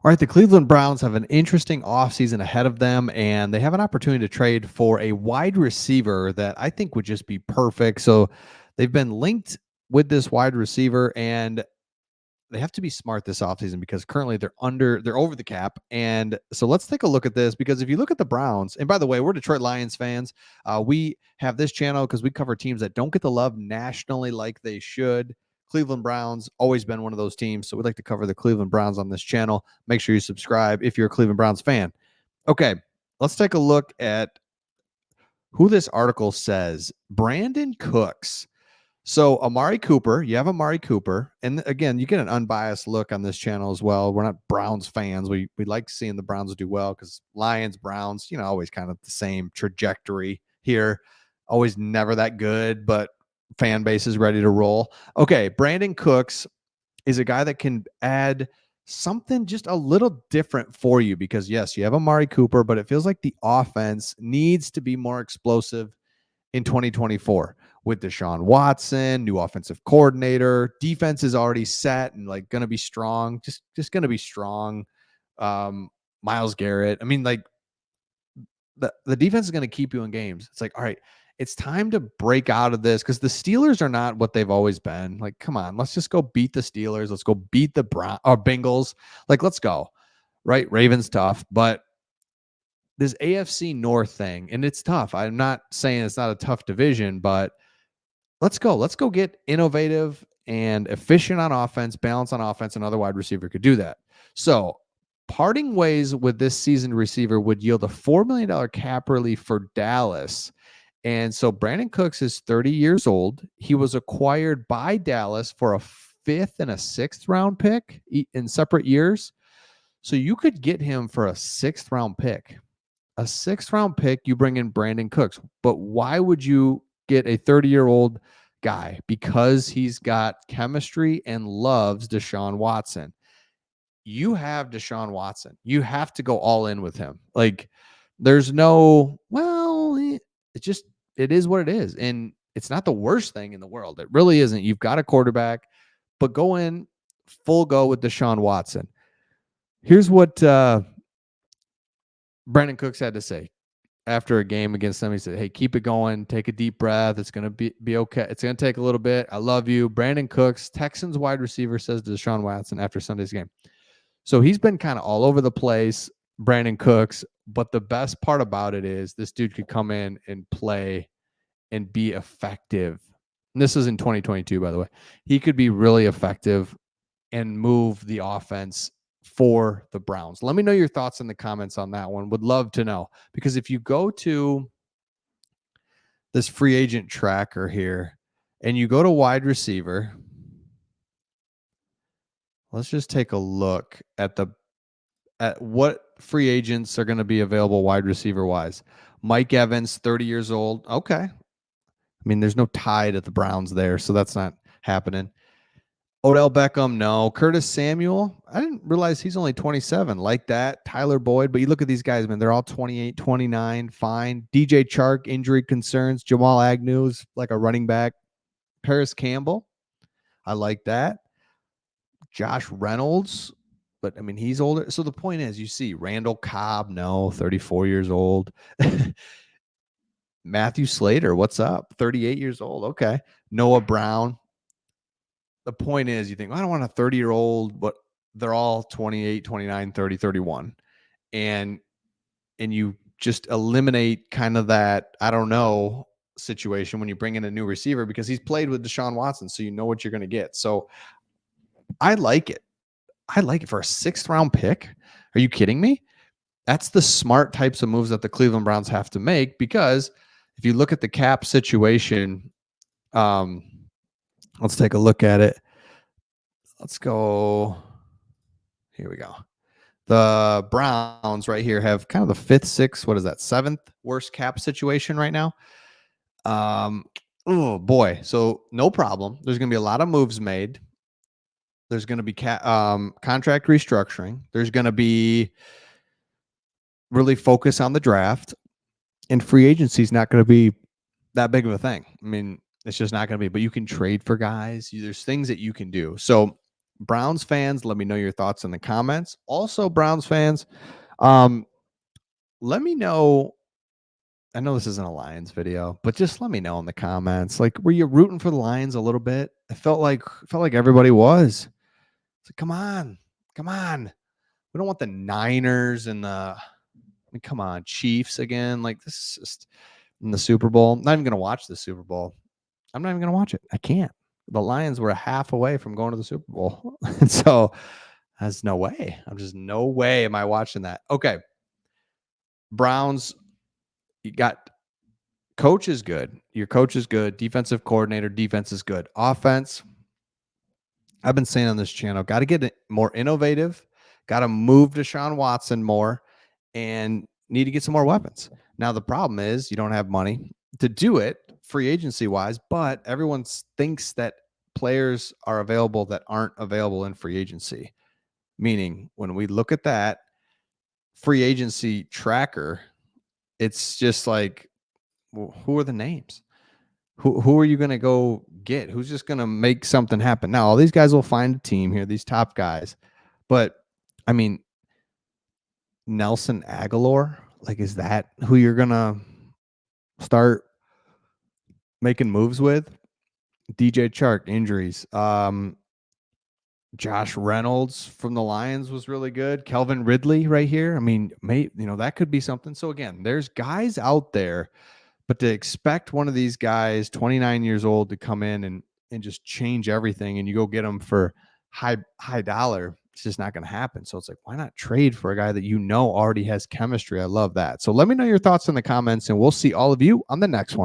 All right, the Cleveland Browns have an interesting offseason ahead of them, and they have an opportunity to trade for a wide receiver that I think would just be perfect. So they've been linked with this wide receiver, and they have to be smart this offseason because currently they're over the cap. And so let's take a look at this, because if you look at the Browns, and by the way, we're Detroit Lions fans. We have this channel because we cover teams that don't get the love nationally like they should. Cleveland Browns always been one of those teams, so we'd like to cover the Cleveland Browns on this channel. Make sure you subscribe if you're a Cleveland Browns fan. Okay, let's take a look at who this article says. Brandin Cooks. So Amari Cooper, you have Amari Cooper, and again, you get an unbiased look on this channel as well. We're not Browns fans. We like seeing the Browns do well because Lions, Browns, always kind of the same trajectory here. Always never that good, but fan base is ready to roll. Okay, Brandin Cooks is a guy that can add something just a little different for you because, yes, you have Amari Cooper, but it feels like the offense needs to be more explosive in 2024 with Deshaun Watson, new offensive coordinator. Defense is already set and like going to be strong, just going to be strong. Myles Garrett. I mean, like the defense is going to keep you in games. It's like, all right, it's time to break out of this because the Steelers are not what they've always been. Like, come on, let's just go beat the Steelers. Let's go beat the Bengals. Like, let's go. Right? Ravens tough, but this AFC North thing, and it's tough. I'm not saying it's not a tough division, but let's go. Let's go get innovative and efficient on offense, balance on offense. Another wide receiver could do that. So parting ways with this seasoned receiver would yield a $4 million cap relief for Dallas. And so Brandin Cooks is 30 years old. He was acquired by Dallas for a 5th and a 6th round pick in separate years. So you could get him for a 6th round pick. A 6th round pick, you bring in Brandin Cooks. But why would you get a 30-year-old guy? Because he's got chemistry and loves Deshaun Watson. You have Deshaun Watson. You have to go all in with him. Like, there's no, well, it is what it is. And it's not the worst thing in the world. It really isn't. You've got a quarterback, but go in full go with Deshaun Watson. Here's what Brandin Cooks had to say after a game against them. He said, hey, keep it going. Take a deep breath. It's going to be okay. It's going to take a little bit. I love you. Brandin Cooks, Texans wide receiver, says to Deshaun Watson after Sunday's game. So he's been kind of all over the place, Brandin Cooks. But the best part about it is this dude could come in and play and be effective. And this is in 2022, by the way. He could be really effective and move the offense for the Browns. Let me know your thoughts in the comments on that one. Would love to know, because if you go to this free agent tracker here and you go to wide receiver, let's just take a look at what free agents are going to be available wide receiver wise. Mike Evans, 30 years old. Okay. I mean, there's no tie to the Browns there, so that's not happening. Odell Beckham, no. Curtis Samuel, I didn't realize he's only 27. Like that. Tyler Boyd, but you look at these guys, man, they're all 28, 29, fine. DJ Chark, injury concerns. Jamal Agnew's like a running back. Paris Campbell, I like that. Josh Reynolds, but I mean, he's older. So the point is, you see Randall Cobb, no, 34 years old. Matthew Slater, what's up? 38 years old. Okay. Noah Brown. The point is, you think, well, I don't want a 30-year-old, but they're all 28, 29, 30, 31. And you just eliminate kind of that, I don't know, situation when you bring in a new receiver, because he's played with Deshaun Watson, so you know what you're going to get. So I like it. I like it for a 6th round pick. Are you kidding me? That's the smart types of moves that the Cleveland Browns have to make, because if you look at the cap situation, let's take a look at it. Let's go. Here we go. The Browns right here have kind of the 5th, 6th, what is that, 7th worst cap situation right now. Oh boy. So no problem. There's going to be a lot of moves made. There's going to be contract restructuring. There's going to be really focus on the draft, and free agency is not going to be that big of a thing. I mean, it's just not going to be, but you can trade for guys. There's things that you can do. So Browns fans, let me know your thoughts in the comments. Also, Browns fans, um, let me know. I know this isn't a Lions video, but just let me know in the comments. Like, were you rooting for the Lions a little bit? It felt like everybody was. It's like, come on, come on. We don't want the Niners and come on, Chiefs again. Like, this is just in the Super Bowl. I'm not even gonna watch the Super Bowl. I'm not even gonna watch it. I can't. The Lions were a half away from going to the Super Bowl, and so there's no way. I'm just no way am I watching that. Okay, Browns. You got coach is good. Your coach is good. Defensive coordinator, defense is good. Offense, I've been saying on this channel, got to get more innovative, got to move Deshaun Watson more, and need to get some more weapons. Now, the problem is you don't have money to do it free agency wise, but everyone thinks that players are available that aren't available in free agency. Meaning, when we look at that free agency tracker, it's just like, well, who are the names? Who are you going to go get? Who's just going to make something happen? Now, all these guys will find a team here, these top guys. But, I mean, Nelson Aguilar, like, is that who you're going to start making moves with? DJ Chark, injuries. Josh Reynolds from the Lions was really good. Kelvin Ridley right here. I mean, that could be something. So, again, there's guys out there. But to expect one of these guys, 29 years old, to come in and just change everything, and you go get them for high dollar, it's just not going to happen. So it's like, why not trade for a guy that already has chemistry? I love that. So let me know your thoughts in the comments, and we'll see all of you on the next one.